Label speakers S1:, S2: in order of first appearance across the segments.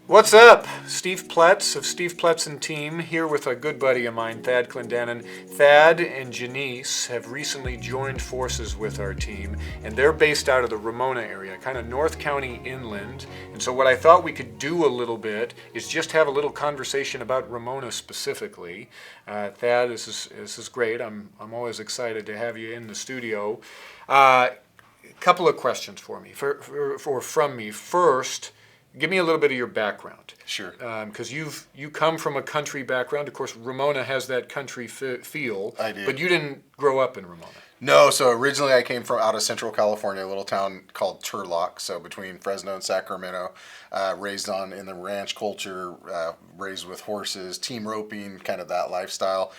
S1: What's up? Steve Pletz of Steve Pletz and Team here with a good buddy of mine, Thad Clendenin. Thad and Janice have recently joined forces with our team, and they're based out of the Ramona area, kind of North County inland. And so, what I thought we could do a little bit is just have a little conversation about Ramona specifically. Thad, this is great. I'm always excited to have you in the studio. Couple of questions for me, from me. First, give me a little bit of your background.
S2: Sure.
S1: Because you come from a country background. Of course, Ramona has that country feel.
S2: I do.
S1: But you didn't grow up in Ramona.
S2: No, so originally I came from out of Central California, a little town called Turlock, so between Fresno and Sacramento. Raised in the ranch culture, raised with horses, team roping, kind of that lifestyle.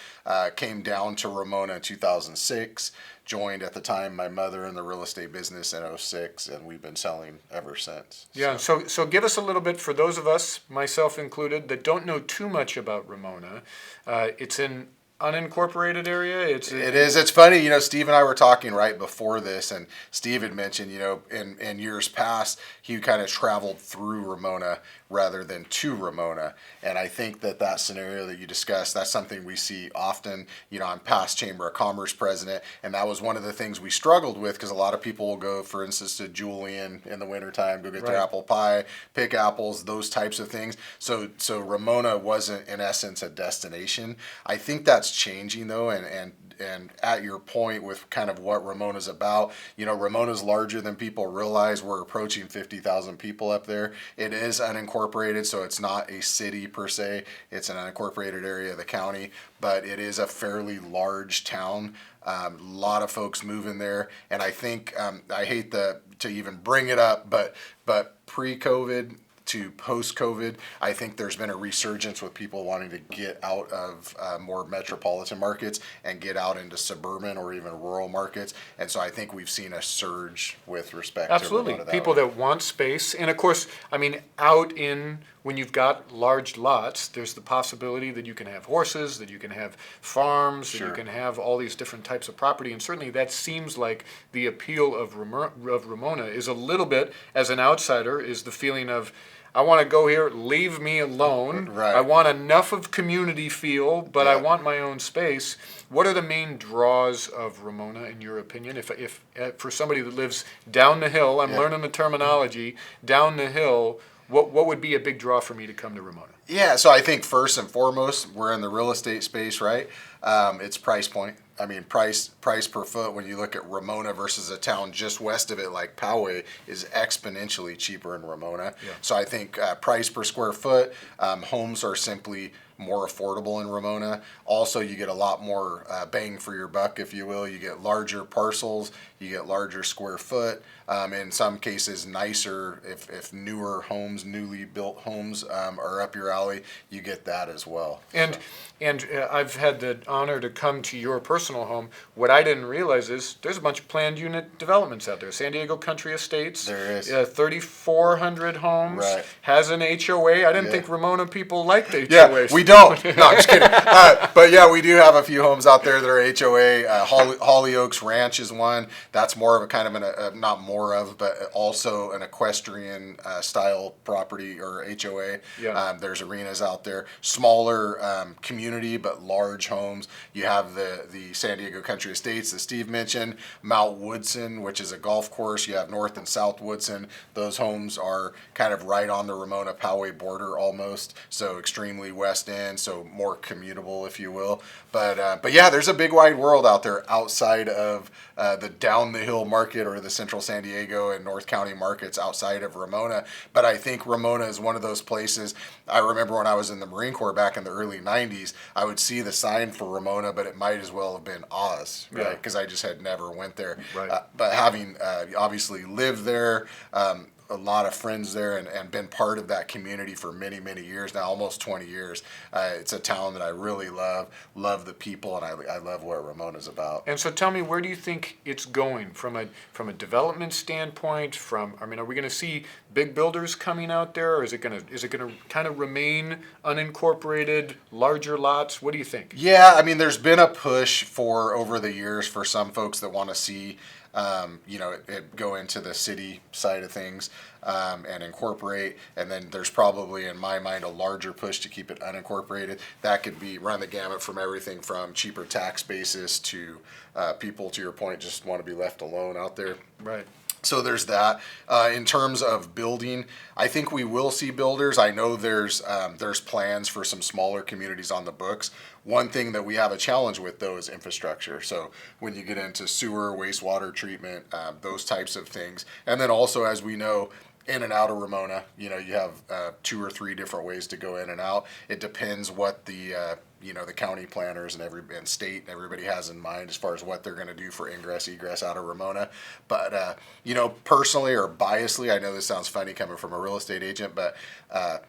S2: Came down to Ramona in 2006. Joined at the time my mother in the real estate business in '06, and we've been selling ever since.
S1: Yeah, so give us a little bit, for those of us, myself included, that don't know too much about Ramona. It's an unincorporated area.
S2: It is. It's funny, Steve and I were talking right before this, and Steve had mentioned, in years past, he kind of traveled through Ramona rather than to Ramona. And I think that scenario that you discussed, that's something we see often. I'm past Chamber of Commerce president, and that was one of the things we struggled with, because a lot of people will go, for instance, to Julian in the wintertime, go get their apple pie, pick apples, those types of things. So Ramona wasn't, in essence, a destination. I think that's changing, though, and at your point with kind of what Ramona's about, Ramona's larger than people realize. We're approaching 50,000 people up there. It is unincorporated, so it's not a city per se. It's an unincorporated area of the county, but it is a fairly large town. A lot of folks move in there, and I think I hate to even bring it up, but pre-COVID to post-COVID, I think there's been a resurgence with people wanting to get out of more metropolitan markets and get out into suburban or even rural markets. And so I think we've seen a surge with respect
S1: Absolutely.
S2: to Ramona
S1: People that want space. And of course, when you've got large lots, there's the possibility that you can have horses, that you can have farms,
S2: Sure.
S1: that you can have all these different types of property. And certainly that seems like the appeal of Ramona is a little bit, as an outsider, is the feeling of, I want to go here, leave me alone.
S2: Right.
S1: I want enough of community feel, but I
S2: Yeah.
S1: want my own space. What are the main draws of Ramona, in your opinion? If for somebody that lives down the hill, I'm
S2: Yeah.
S1: learning the terminology, down the hill, what would be a big draw for me to come to Ramona?
S2: Yeah, so I think first and foremost, we're in the real estate space, right? It's price point. I mean, price per foot, when you look at Ramona versus a town just west of it like Poway, is exponentially cheaper in Ramona.
S1: Yeah.
S2: So I think price per square foot, homes are simply more affordable in Ramona. Also, you get a lot more bang for your buck, if you will. You get larger parcels, you get larger square foot. In some cases, nicer, if newer homes, newly built homes are up your alley, you get that as well.
S1: And I've had the honor to come to your personal home. What I didn't realize is there's a bunch of planned unit developments out there. San Diego Country Estates.
S2: There is.
S1: 3,400 homes.
S2: Right.
S1: Has an HOA. I didn't
S2: Yeah.
S1: think Ramona people liked HOAs.
S2: Yeah, we don't. No, I'm just kidding. But yeah, we do have a few homes out there that are HOA. Holly Oaks Ranch is one. That's more of a kind of not more of, but also an equestrian style property or HOA.
S1: Yeah.
S2: There's arenas out there, smaller community but large homes. You have the San Diego Country Estates that Steve mentioned, Mount Woodson, which is a golf course. You have North and South Woodson. Those homes are kind of right on the Ramona Poway border almost, so extremely west end, so more commutable, if you will. But yeah, there's a big wide world out there outside of the down the hill market or the central San Diego and North County markets outside of Ramona. But I think Ramona is one of those places. I remember when I was in the Marine Corps back in the early 90s, I would see the sign for Ramona, but it might as well have been Oz, right?
S1: Yeah.
S2: Because I just had never went there.
S1: Right.
S2: But having obviously lived there, a lot of friends there and been part of that community for many, many years now, almost 20 years. It's a town that I really love the people, and I love what Ramona's about.
S1: And so tell me, where do you think it's going from a development standpoint? Are we going to see big builders coming out there, or is it going to kind of remain unincorporated, larger lots? What do you think?
S2: Yeah, I mean, there's been a push for over the years for some folks that want to see it go into the city side of things and incorporate. And then there's probably, in my mind, a larger push to keep it unincorporated. That could be run the gamut from everything from cheaper tax basis to people, to your point, just want to be left alone out there.
S1: Right.
S2: So there's that. In terms of building, I think we will see builders. I know there's plans for some smaller communities on the books. One thing that we have a challenge with, though, is infrastructure. So when you get into sewer, wastewater treatment, those types of things, and then also, as we know, in and out of Ramona, you have 2 or 3 different ways to go in and out. It depends what the the county planners and state and everybody has in mind as far as what they're going to do for ingress egress out of Ramona. But personally or biasly, I know this sounds funny coming from a real estate agent, but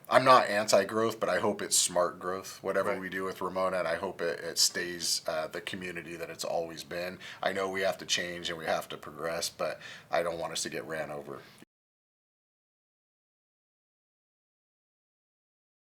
S2: I'm not anti-growth, but I hope it's smart growth, whatever
S1: Right.
S2: we do with Ramona, and I hope it stays the community that it's always been. I know we have to change and we have to progress, but I don't want us to get ran over.